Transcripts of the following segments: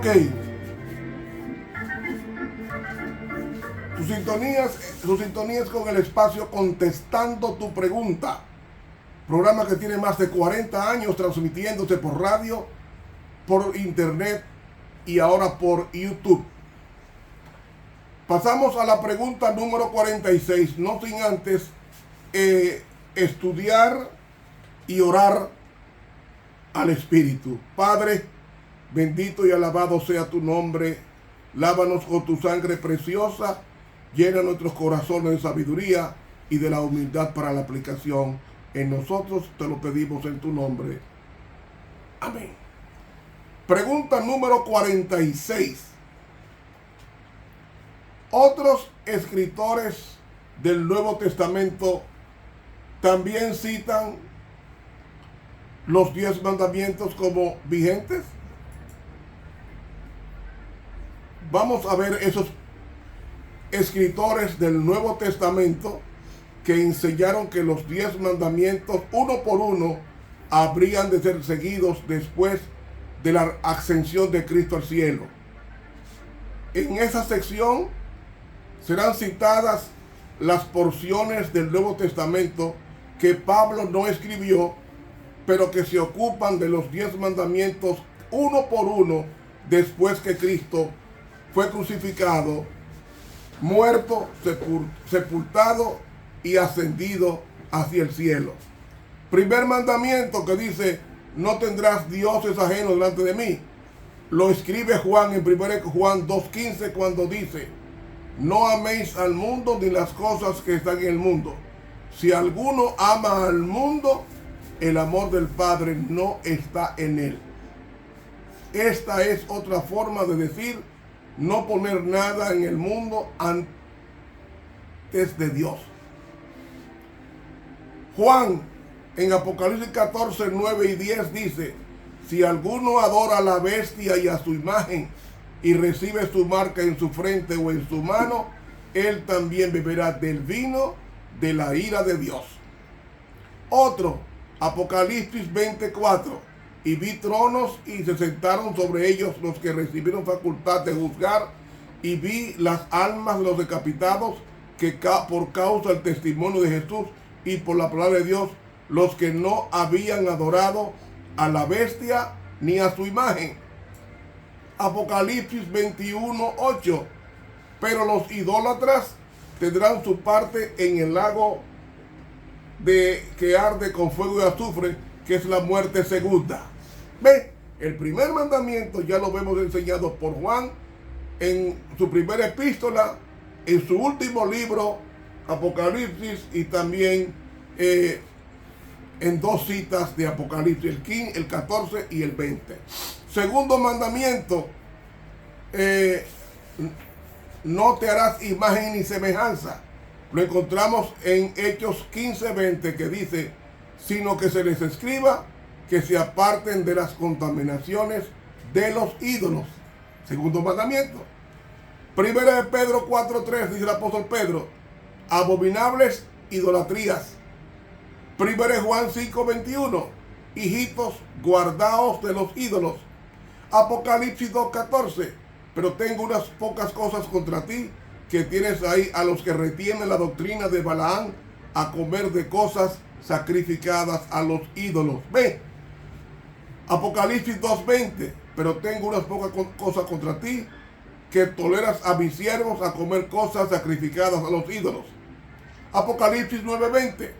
Ok. Su sintonía es con el espacio Contestando tu Pregunta. Programa que tiene más de 40 años transmitiéndose por radio, por internet y ahora por YouTube. Pasamos a la pregunta número 46, no sin antes estudiar y orar al Espíritu. Padre, bendito y alabado sea tu nombre. Lávanos con tu sangre preciosa. Llena nuestros corazones de sabiduría y de la humildad para la aplicación. En nosotros te lo pedimos en tu nombre. Amén. Pregunta número 46. Otros escritores del Nuevo Testamento también citan los 10 mandamientos como vigentes. Vamos a ver esos escritores del Nuevo Testamento que enseñaron que los 10 mandamientos, uno por uno, habrían de ser seguidos después de la ascensión de Cristo al cielo. En esa sección serán citadas las porciones del Nuevo Testamento que Pablo no escribió, pero que se ocupan de los 10 mandamientos uno por uno después que Cristo fue crucificado, muerto, sepultado y ascendido hacia el cielo. Primer mandamiento que dice: no tendrás dioses ajenos delante de mí. Lo escribe Juan en 1 Juan 2:15 cuando dice: no améis al mundo ni las cosas que están en el mundo. Si alguno ama al mundo, el amor del Padre no está en él. Esta es otra forma de decir no poner nada en el mundo antes de Dios. Juan en Apocalipsis 14, 9 y 10 dice: si alguno adora a la bestia y a su imagen y recibe su marca en su frente o en su mano, él también beberá del vino de la ira de Dios. Otro, Apocalipsis 24. Y vi tronos y se sentaron sobre ellos los que recibieron facultad de juzgar, y vi las almas de los decapitados que por causa del testimonio de Jesús y por la palabra de Dios, los que no habían adorado a la bestia ni a su imagen. Apocalipsis 21:8. Pero los idólatras tendrán su parte en el lago que arde con fuego y azufre, que es la muerte segunda. Ve, el primer mandamiento ya lo vemos enseñado por Juan en su primera epístola, en su último libro, Apocalipsis, y también en dos citas de Apocalipsis, el 15, el 14 y el 20. Segundo mandamiento: no te harás imagen ni semejanza. Lo encontramos en Hechos 15:20, que dice: sino que se les escriba que se aparten de las contaminaciones de los ídolos. Segundo mandamiento. Primera de Pedro 4:3 dice el apóstol Pedro: abominables idolatrías. Primera de Juan 5:21: hijitos, guardaos de los ídolos. Apocalipsis 2:14: pero tengo unas pocas cosas contra ti, que tienes ahí a los que retienen la doctrina de Balaán, a comer de cosas sacrificadas a los ídolos. Ve, Apocalipsis 2:20: pero tengo unas pocas cosas contra ti, que toleras a mis siervos a comer cosas sacrificadas a los ídolos. Apocalipsis 9:20: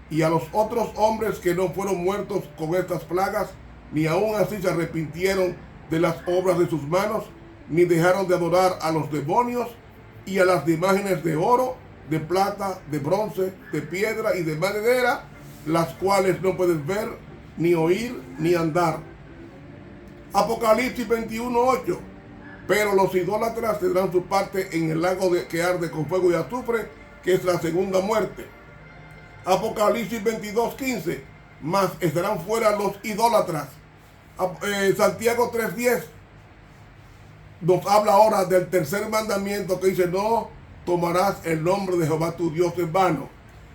y a los otros hombres que no fueron muertos con estas plagas, ni aún así se arrepintieron de las obras de sus manos, ni dejaron de adorar a los demonios y a las imágenes de oro, de plata, de bronce, de piedra y de madera, las cuales no puedes ver, ni oír, ni andar. Apocalipsis 21:8: pero los idólatras tendrán su parte en el lago que arde con fuego y azufre, que es la segunda muerte. Apocalipsis 22:15: mas estarán fuera los idólatras. Santiago 3:10 nos habla ahora del tercer mandamiento, que dice: no tomarás el nombre de Jehová tu Dios en vano.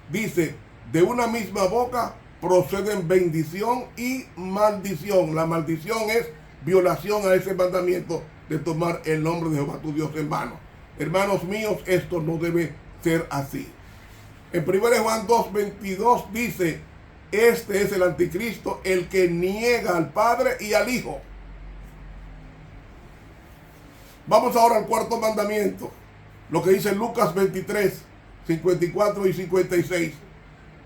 Dice: de una misma boca proceden bendición y maldición. La maldición es violación a ese mandamiento de tomar el nombre de Jehová tu Dios en vano. Hermanos míos, esto no debe ser así. En 1 Juan 2:22 dice, este es el anticristo, el que niega al Padre y al Hijo. Vamos ahora al cuarto mandamiento, lo que dice Lucas 23, 54 y 56.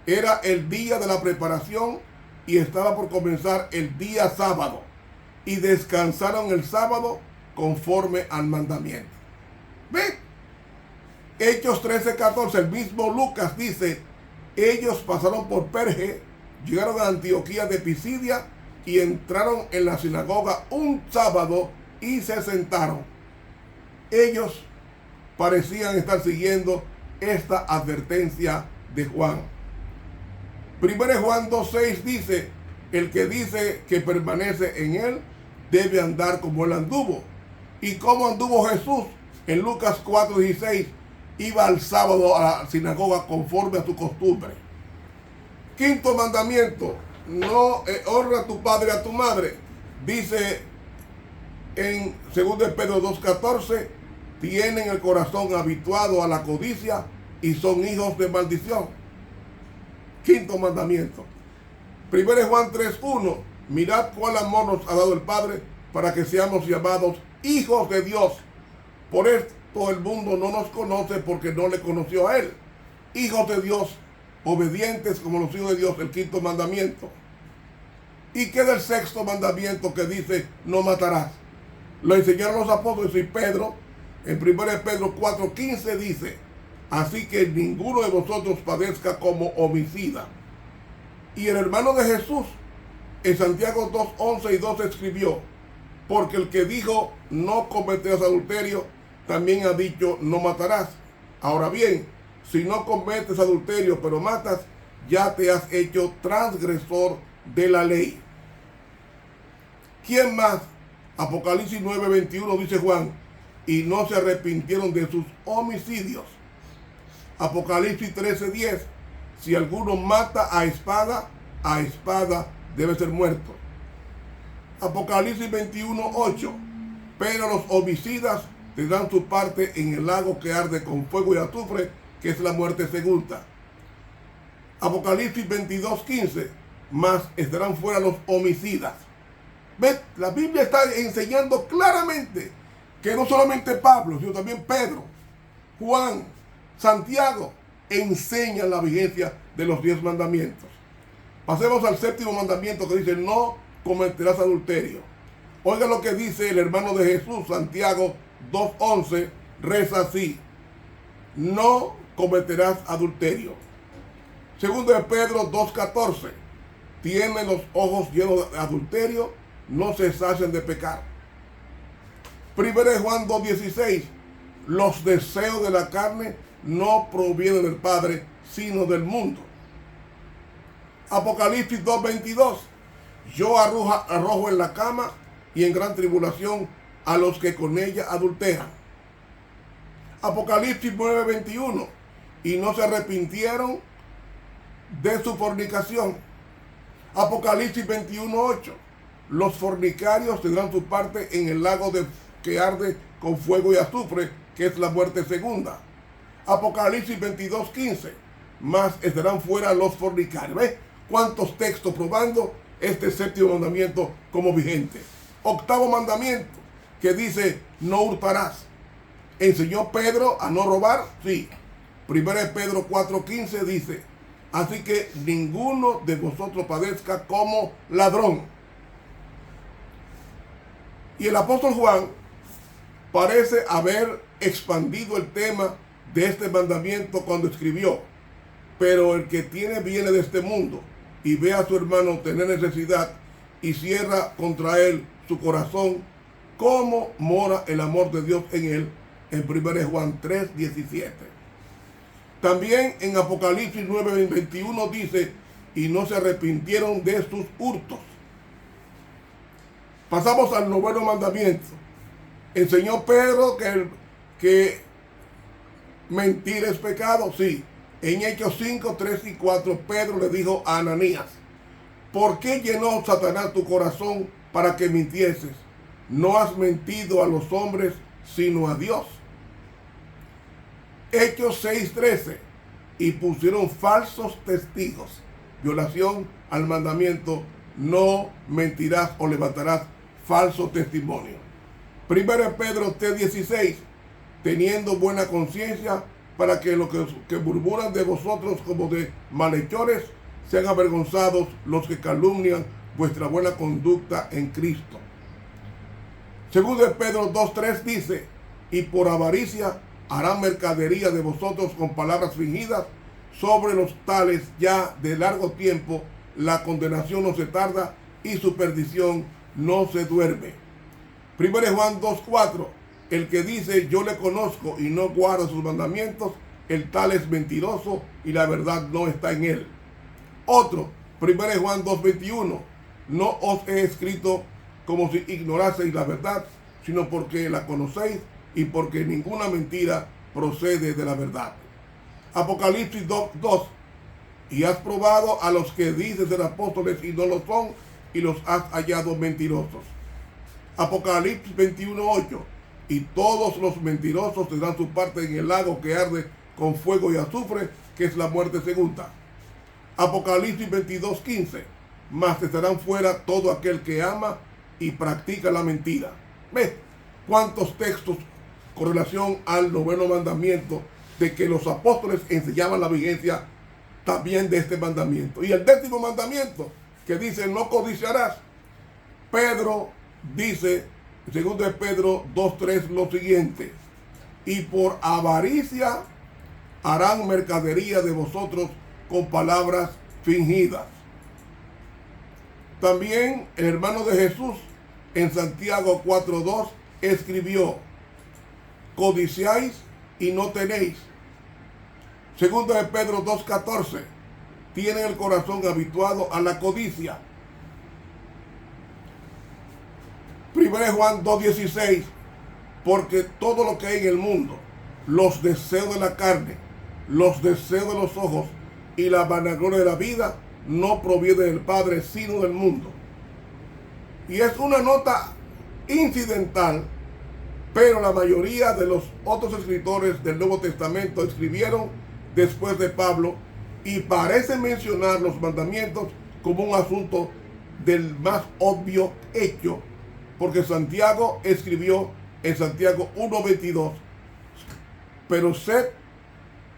Era el día de la preparación y estaba por comenzar el día sábado, y descansaron el sábado conforme al mandamiento. ¿Ven? Hechos 13:14, el mismo Lucas dice, ellos pasaron por Perge, llegaron a Antioquía de Pisidia y entraron en la sinagoga un sábado y se sentaron. Ellos parecían estar siguiendo esta advertencia de Juan. 1 Juan 2:6 dice, el que dice que permanece en él debe andar como él anduvo. ¿Y cómo anduvo Jesús? En Lucas 4:16, iba al sábado a la sinagoga conforme a su costumbre. Quinto mandamiento, no honra a tu padre y a tu madre. Dice en 2 Pedro 2:14, tienen el corazón habituado a la codicia y son hijos de maldición. Quinto mandamiento. 1 Juan 3:1, mirad cuál amor nos ha dado el Padre para que seamos llamados hijos de Dios. Por esto el mundo no nos conoce porque no le conoció a él. Hijos de Dios, obedientes como los hijos de Dios, el quinto mandamiento. ¿Y qué del sexto mandamiento que dice no matarás? Lo enseñaron los apóstoles y Pedro. En 1 Pedro 4:15 dice, así que ninguno de vosotros padezca como homicida. Y el hermano de Jesús, en Santiago 2:11 y 12 escribió, porque el que dijo no cometerás adulterio, también ha dicho no matarás. Ahora bien, si no cometes adulterio pero matas, ya te has hecho transgresor de la ley. ¿Quién más? Apocalipsis 9:21 dice Juan, y no se arrepintieron de sus homicidios. Apocalipsis 13:10, si alguno mata a espada debe ser muerto. Apocalipsis 21:8, pero los homicidas tendrán su parte en el lago que arde con fuego y azufre, que es la muerte segunda. Apocalipsis 22:15, mas estarán fuera los homicidas. ¿Ves? La Biblia está enseñando claramente que no solamente Pablo, sino también Pedro, Juan, Santiago, enseñan la vigencia de los 10 mandamientos. Pasemos al séptimo mandamiento que dice, no cometerás adulterio. Oiga lo que dice el hermano de Jesús, Santiago 2:11, reza así, no cometerás adulterio. Segundo de Pedro 2:14, tienen los ojos llenos de adulterio, no se sacian de pecar. Primero de Juan 2:16, los deseos de la carne no provienen del Padre, sino del mundo. Apocalipsis 2:22, yo arrojo en la cama y en gran tribulación a los que con ella adulteran. Apocalipsis 9:21, y no se arrepintieron de su fornicación. Apocalipsis 21:8, los fornicarios tendrán su parte en el lago que arde con fuego y azufre, que es la muerte segunda. Apocalipsis 22:15, más estarán fuera los fornicarios. ¿Ves cuántos textos probando este séptimo mandamiento como vigente? Octavo mandamiento, que dice, no hurtarás. ¿Enseñó Pedro a no robar? Sí. 1 Pedro 4:15 dice, así que ninguno de vosotros padezca como ladrón. Y el apóstol Juan parece haber expandido el tema de este mandamiento cuando escribió, pero el que tiene bienes de este mundo y ve a su hermano tener necesidad y cierra contra él su corazón, ¿cómo mora el amor de Dios en él? En 1 Juan 3:17. También en Apocalipsis 9:21 dice, y no se arrepintieron de sus hurtos. Pasamos al noveno mandamiento. ¿Enseñó Pedro que mentir es pecado? Sí. En Hechos 5, 3 y 4, Pedro le dijo a Ananías, ¿por qué llenó Satanás tu corazón para que mintieses no has mentido a los hombres, sino a Dios. Hechos 6:13, y pusieron falsos testigos. Violación al mandamiento, no mentirás o levantarás falso testimonio. 1 Pedro 3:16, teniendo buena conciencia, para que los que murmuran de vosotros como de malhechores sean avergonzados los que calumnian vuestra buena conducta en Cristo. 2 Pedro 2:3 dice, y por avaricia harán mercadería de vosotros con palabras fingidas, sobre los tales ya de largo tiempo la condenación no se tarda y su perdición no se duerme. 1 Juan 2:4, el que dice yo le conozco y no guarda sus mandamientos, el tal es mentiroso y la verdad no está en él. Otro, 1 Juan 2:21, no os he escrito como si ignoraseis la verdad, sino porque la conocéis y porque ninguna mentira procede de la verdad. Apocalipsis 2:2, y has probado a los que dices ser apóstoles y no lo son, y los has hallado mentirosos. Apocalipsis 21:8, y todos los mentirosos tendrán su parte en el lago que arde con fuego y azufre, que es la muerte segunda. Apocalipsis 22:15, mas estarán fuera todo aquel que ama y practica la mentira. ¿Ves cuántos textos con relación al noveno mandamiento, de que los apóstoles enseñaban la vigencia también de este mandamiento? Y el 10º mandamiento, que dice no codiciarás. Pedro dice, segundo de Pedro 2:3, lo siguiente, y por avaricia harán mercadería de vosotros con palabras fingidas. También el hermano de Jesús en Santiago 4:2 escribió, codiciáis y no tenéis. Segundo de Pedro 2:14, tienen el corazón habituado a la codicia. 1 Juan 2:16, porque todo lo que hay en el mundo, los deseos de la carne, los deseos de los ojos y la vanagloria de la vida, no proviene del Padre, sino del mundo. Y es una nota incidental, pero la mayoría de los otros escritores del Nuevo Testamento escribieron después de Pablo y parecen mencionar los mandamientos como un asunto del más obvio hecho, porque Santiago escribió en Santiago 1:22, pero sed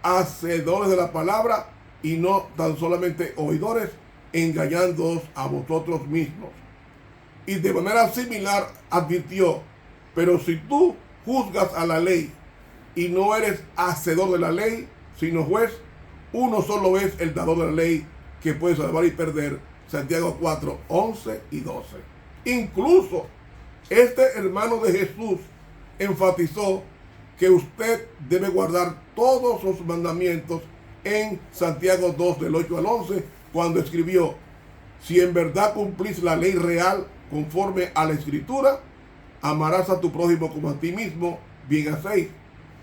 hacedores de la palabra y no tan solamente oidores, engañándoos a vosotros mismos. Y de manera similar advirtió, pero si tú juzgas a la ley y no eres hacedor de la ley, sino juez, uno solo es el dador de la ley, que puede salvar y perder. Santiago 4:11 y 12. Incluso este hermano de Jesús enfatizó que usted debe guardar todos los mandamientos en Santiago 2 del 8 al 11, cuando escribió, si en verdad cumplís la ley real conforme a la escritura, amarás a tu prójimo como a ti mismo, bien hacéis.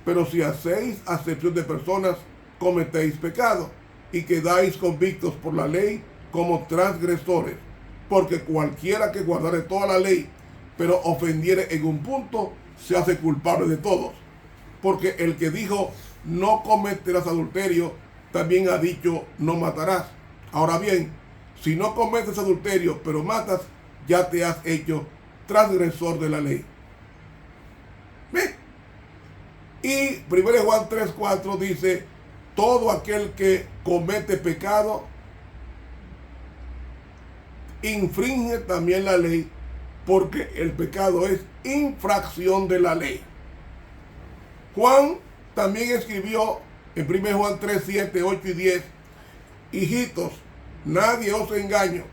Pero si hacéis acepción de personas, cometéis pecado y quedáis convictos por la ley como transgresores. Porque cualquiera que guardare toda la ley, pero ofendiere en un punto, se hace culpable de todos. Porque el que dijo, no cometerás adulterio, también ha dicho, no matarás. Ahora bien, si no cometes adulterio, pero matas, ya te has hecho transgresor de la ley. ¿Ve? Y 1 Juan 3:4 dice, todo aquel que comete pecado infringe también la ley, porque el pecado es infracción de la ley. Juan también escribió en 1 Juan 3, 7, 8 y 10, hijitos, nadie os engañe.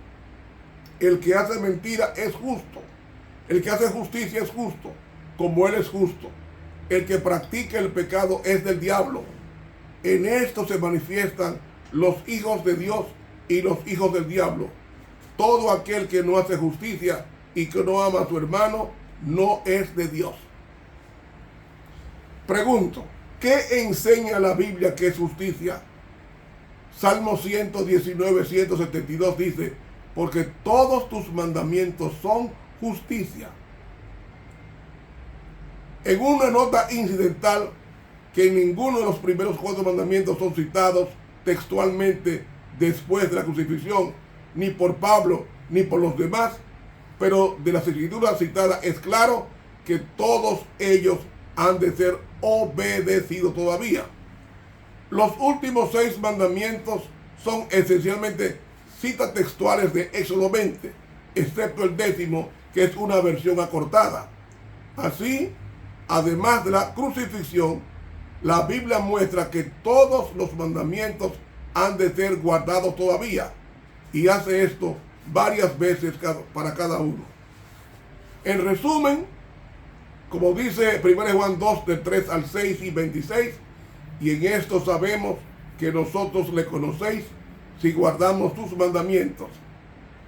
El que hace mentira es justo. El que hace justicia es justo, como él es justo. El que practica el pecado es del diablo. En esto se manifiestan los hijos de Dios y los hijos del diablo. Todo aquel que no hace justicia y que no ama a su hermano, no es de Dios. Pregunto, ¿qué enseña la Biblia que es justicia? Salmo 119, 172 dice, porque todos tus mandamientos son justicia. En una nota incidental, que ninguno de los primeros 4 mandamientos son citados textualmente después de la crucifixión, ni por Pablo ni por los demás, pero de las escrituras citadas es claro que todos ellos han de ser obedecidos todavía. Los últimos 6 mandamientos son esencialmente citas textuales de Éxodo 20, excepto el 10º, que es una versión acortada. Así, además de la crucifixión, la Biblia muestra que todos los mandamientos han de ser guardados todavía, y hace esto varias veces para cada uno. En resumen, como dice 1 Juan 2, del 3 al 6 y 26, y en esto sabemos que nosotros le conocéis si guardamos sus mandamientos.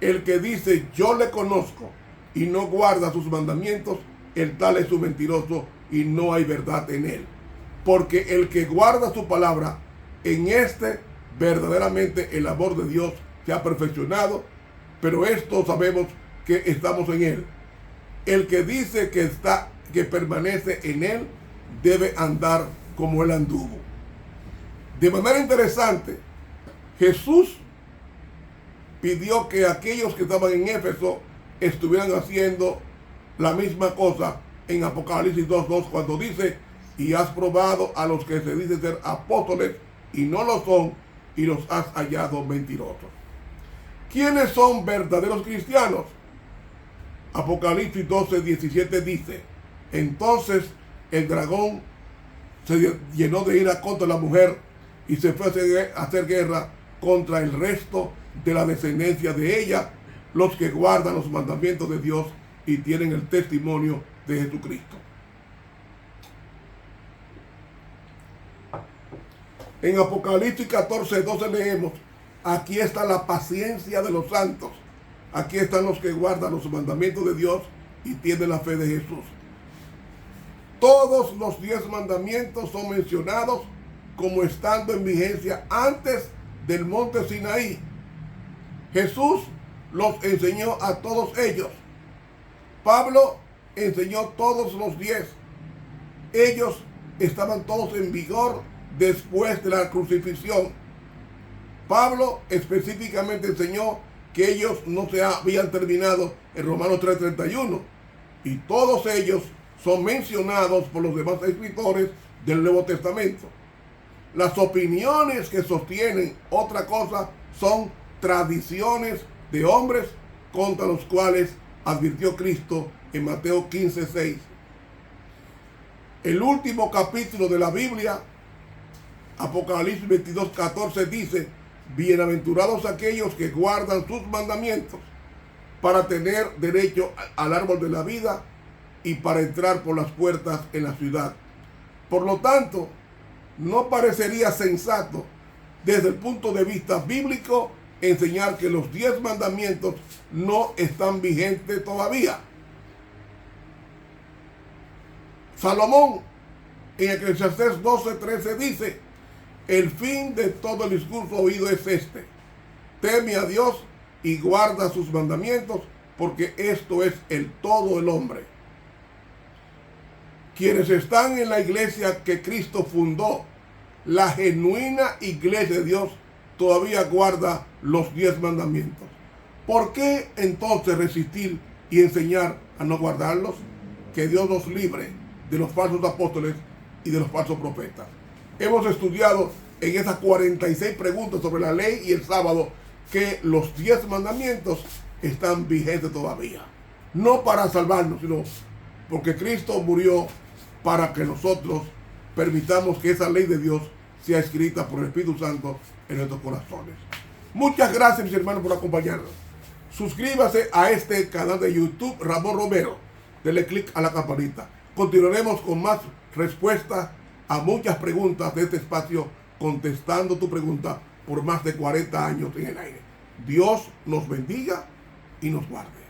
El que dice yo le conozco y no guarda sus mandamientos, el tal es un mentiroso y no hay verdad en él. Porque el que guarda su palabra, en este verdaderamente el amor de Dios se ha perfeccionado, pero esto sabemos que estamos en él. El que dice que permanece en él, debe andar como él anduvo. De manera interesante, Jesús pidió que aquellos que estaban en Éfeso estuvieran haciendo la misma cosa en Apocalipsis 2:2, cuando dice: y has probado a los que se dicen ser apóstoles y no lo son, y los has hallado mentirosos. ¿Quiénes son verdaderos cristianos? Apocalipsis 12:17 dice: entonces el dragón se llenó de ira contra la mujer y se fue a hacer guerra contra el resto de la descendencia de ella, los que guardan los mandamientos de Dios y tienen el testimonio de Jesucristo. En Apocalipsis 14:12 leemos: aquí está la paciencia de los santos, aquí están los que guardan los mandamientos de Dios y tienen la fe de Jesús. Todos los 10 mandamientos son mencionados como estando en vigencia antes del monte Sinaí. Jesús los enseñó a todos ellos. Pablo enseñó todos los 10. Ellos estaban todos en vigor después de la crucifixión. Pablo específicamente enseñó que ellos no se habían terminado en Romanos 3:31, y todos ellos son mencionados por los demás escritores del Nuevo Testamento. Las opiniones que sostienen otra cosa son tradiciones de hombres contra los cuales advirtió Cristo en Mateo 15:6. El último capítulo de la Biblia, Apocalipsis 22:14, dice: bienaventurados aquellos que guardan sus mandamientos para tener derecho al árbol de la vida y para entrar por las puertas en la ciudad. Por lo tanto, no parecería sensato desde el punto de vista bíblico enseñar que los 10 mandamientos no están vigentes todavía. Salomón en Eclesiastés 12:13 dice: el fin de todo el discurso oído es este: teme a Dios y guarda sus mandamientos, porque esto es el todo el hombre. Quienes están en la iglesia que Cristo fundó, la genuina iglesia de Dios, todavía guarda los 10 mandamientos. ¿Por qué entonces resistir y enseñar a no guardarlos? Que Dios nos libre de los falsos apóstoles y de los falsos profetas. Hemos estudiado en esas 46 preguntas sobre la ley y el sábado que los 10 mandamientos están vigentes todavía. No para salvarnos, sino porque Cristo murió para que nosotros permitamos que esa ley de Dios sea escrita por el Espíritu Santo en nuestros corazones. Muchas gracias, mis hermanos, por acompañarnos. Suscríbase a este canal de YouTube, Ramón Romero. Dele clic a la campanita. Continuaremos con más respuestas a muchas preguntas de este espacio, contestando tu pregunta por más de 40 años en el aire. Dios nos bendiga y nos guarde.